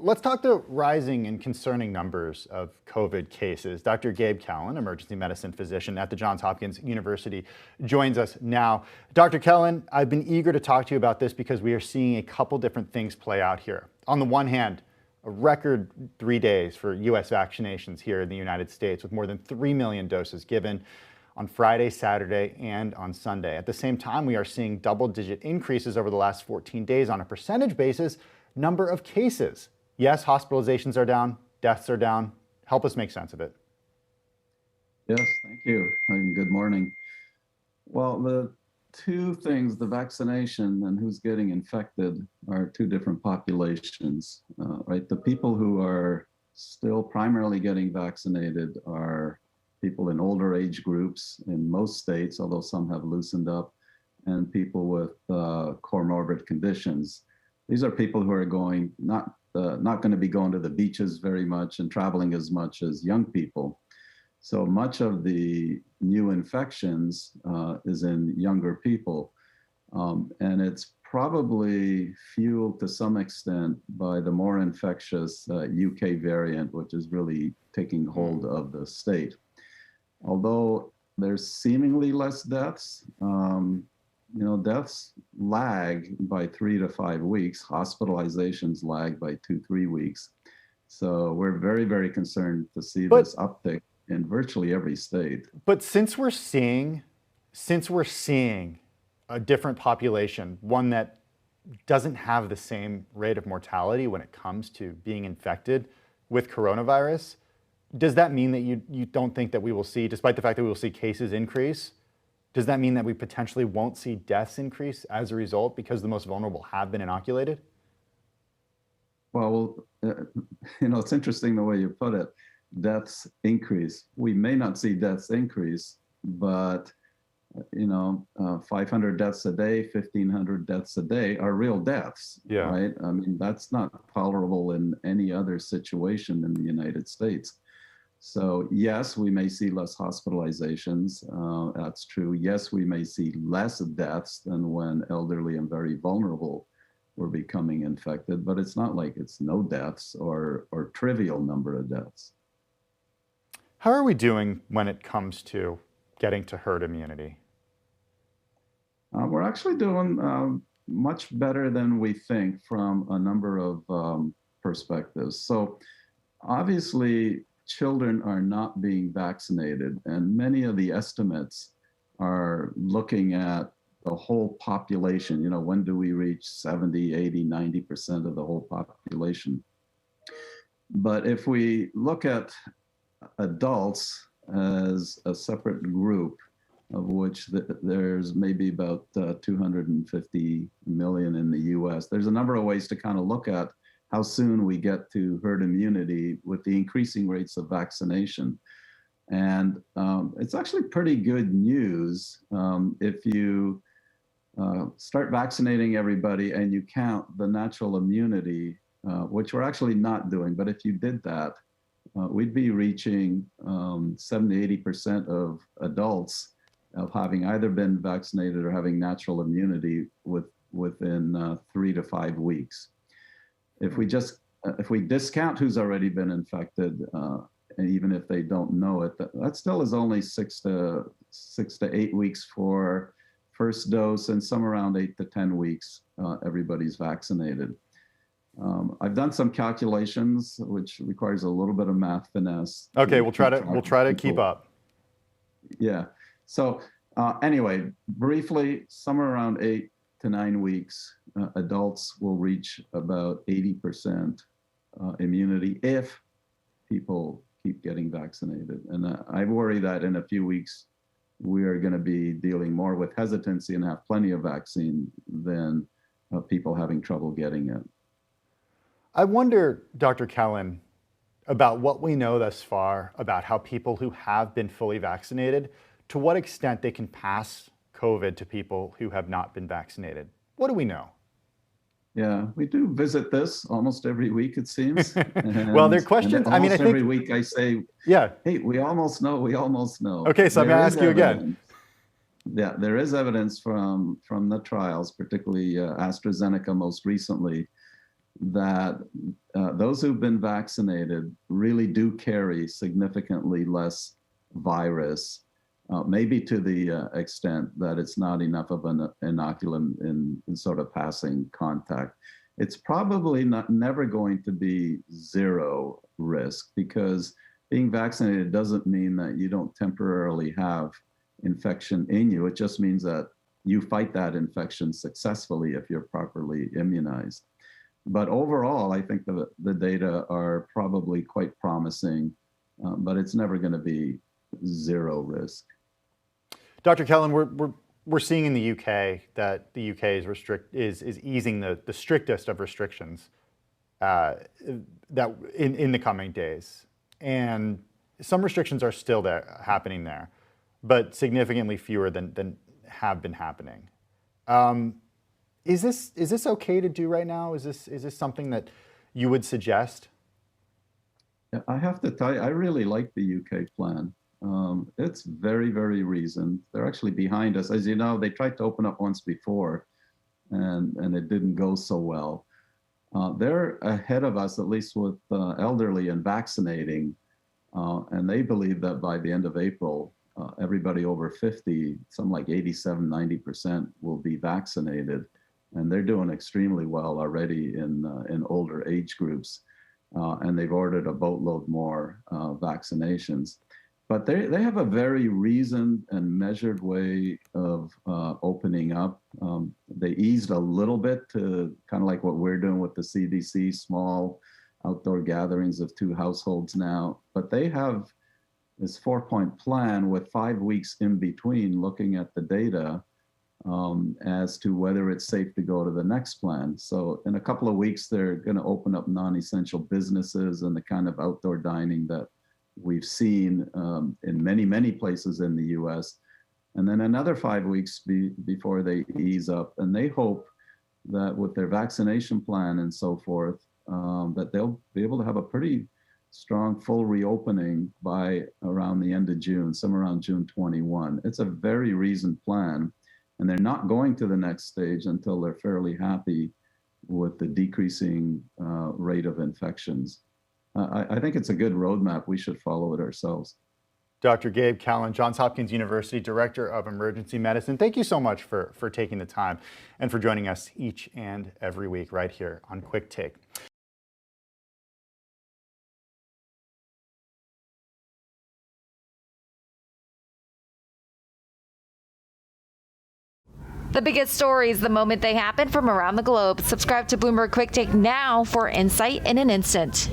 Let's talk the rising and concerning numbers of COVID cases. Dr. Gabe Kellen, emergency medicine physician at the Johns Hopkins University, joins us now. Dr. Kellen, I've been eager to talk to you about this because we are seeing a couple different things play out here. On the one hand, a record 3 days for U.S. vaccinations here in the United States, with more than 3 million doses given on Friday, Saturday, and on Sunday. At the same time, we are seeing double-digit increases over the last 14 days on a percentage basis, number of cases. Yes, hospitalizations are down, deaths are down. Help us make sense of it. Yes, thank you, and good morning. Well, the two things, the vaccination and who's getting infected, are two different populations, right? The people who are still primarily getting vaccinated are people in older age groups in most states, although some have loosened up, and people with comorbid conditions. These are people who are not going to be going to the beaches very much and traveling as much as young people. So much of the new infections is in younger people. And it's probably fueled to some extent by the more infectious UK variant, which is really taking hold of the state. Although there's seemingly less deaths, deaths lag by 3 to 5 weeks. Hospitalizations lag by 2-3 weeks. So we're very, very concerned to see this uptick in virtually every state. But since we're seeing a different population, one that doesn't have the same rate of mortality when it comes to being infected with coronavirus, does that mean that you don't think that we will see, despite the fact that we will see cases increase, does that mean that we potentially won't see deaths increase as a result because the most vulnerable have been inoculated? Well, it's interesting the way you put it. Deaths increase. We may not see deaths increase, but 500 deaths a day, 1,500 deaths a day are real deaths, right? I mean, that's not tolerable in any other situation in the United States. So yes, we may see less hospitalizations. That's true. Yes, we may see less deaths than when elderly and very vulnerable were becoming infected, but it's not like it's no deaths or trivial number of deaths. How are we doing when it comes to getting to herd immunity? We're actually doing much better than we think from a number of perspectives. So obviously, children are not being vaccinated, and many of the estimates are looking at the whole population. When do we reach 70, 80, 90% of the whole population? But if we look at adults as a separate group, of which there's maybe about 250 million in the US, there's a number of ways to kind of look at how soon we get to herd immunity with the increasing rates of vaccination. And it's actually pretty good news if you start vaccinating everybody and you count the natural immunity, which we're actually not doing, but if you did that, we'd be reaching 70-80% of adults of having either been vaccinated or having natural immunity within 3 to 5 weeks. If we discount who's already been infected, and even if they don't know it, that still is only 6 to 8 weeks for first dose, and some around 8 to 10 weeks, everybody's vaccinated. I've done some calculations, which requires a little bit of math finesse. Okay, we'll try to keep up. Yeah. So anyway, briefly, somewhere around 8 to 9 weeks, adults will reach about 80% immunity if people keep getting vaccinated. And I worry that in a few weeks, we are going to be dealing more with hesitancy and have plenty of vaccine than people having trouble getting it. I wonder, Dr. Kellen, about what we know thus far about how people who have been fully vaccinated, to what extent they can pass COVID to people who have not been vaccinated. What do we know? Yeah, we do visit this almost every week, it seems. Well, there are questions. I think every week I say, yeah, hey, we almost know. Okay, so I'm going to ask you again. Yeah, there is evidence from the trials, particularly AstraZeneca most recently, that those who've been vaccinated really do carry significantly less virus, maybe to the extent that it's not enough of an inoculum in sort of passing contact. It's probably never going to be zero risk, because being vaccinated doesn't mean that you don't temporarily have infection in you. It just means that you fight that infection successfully if you're properly immunized. But overall, I think the data are probably quite promising, but it's never going to be zero risk. Dr. Kellen, we're seeing in the UK that the UK is easing the strictest of restrictions that in the coming days, and some restrictions are still happening there, but significantly fewer than have been happening. Is this okay to do right now? Is this something that you would suggest? I have to tell you, I really like the UK plan. It's very, very reasoned. They're actually behind us. As you know, they tried to open up once before, and it didn't go so well. They're ahead of us, at least with elderly and vaccinating, and they believe that by the end of April, everybody over 50, something like 87-90% will be vaccinated. And they're doing extremely well already in older age groups, and they've ordered a boatload more vaccinations. But they have a very reasoned and measured way of opening up. They eased a little bit to kind of like what we're doing with the CDC, small outdoor gatherings of 2 households now. But they have this 4-point plan with 5 weeks in between, looking at the data as to whether it's safe to go to the next plan. So in a couple of weeks, they're going to open up non-essential businesses and the kind of outdoor dining that we've seen in many, many places in the US. And then another 5 weeks before they ease up. And they hope that with their vaccination plan and so forth, that they'll be able to have a pretty strong full reopening by around the end of June, somewhere around June 21. It's a very reasoned plan. And they're not going to the next stage until they're fairly happy with the decreasing rate of infections. I think it's a good roadmap. We should follow it ourselves. Dr. Gabe Callan, Johns Hopkins University Director of Emergency Medicine, thank you so much for taking the time and for joining us each and every week right here on Quick Take. The biggest stories the moment they happen from around the globe. Subscribe to Bloomberg Quicktake now for insight in an instant.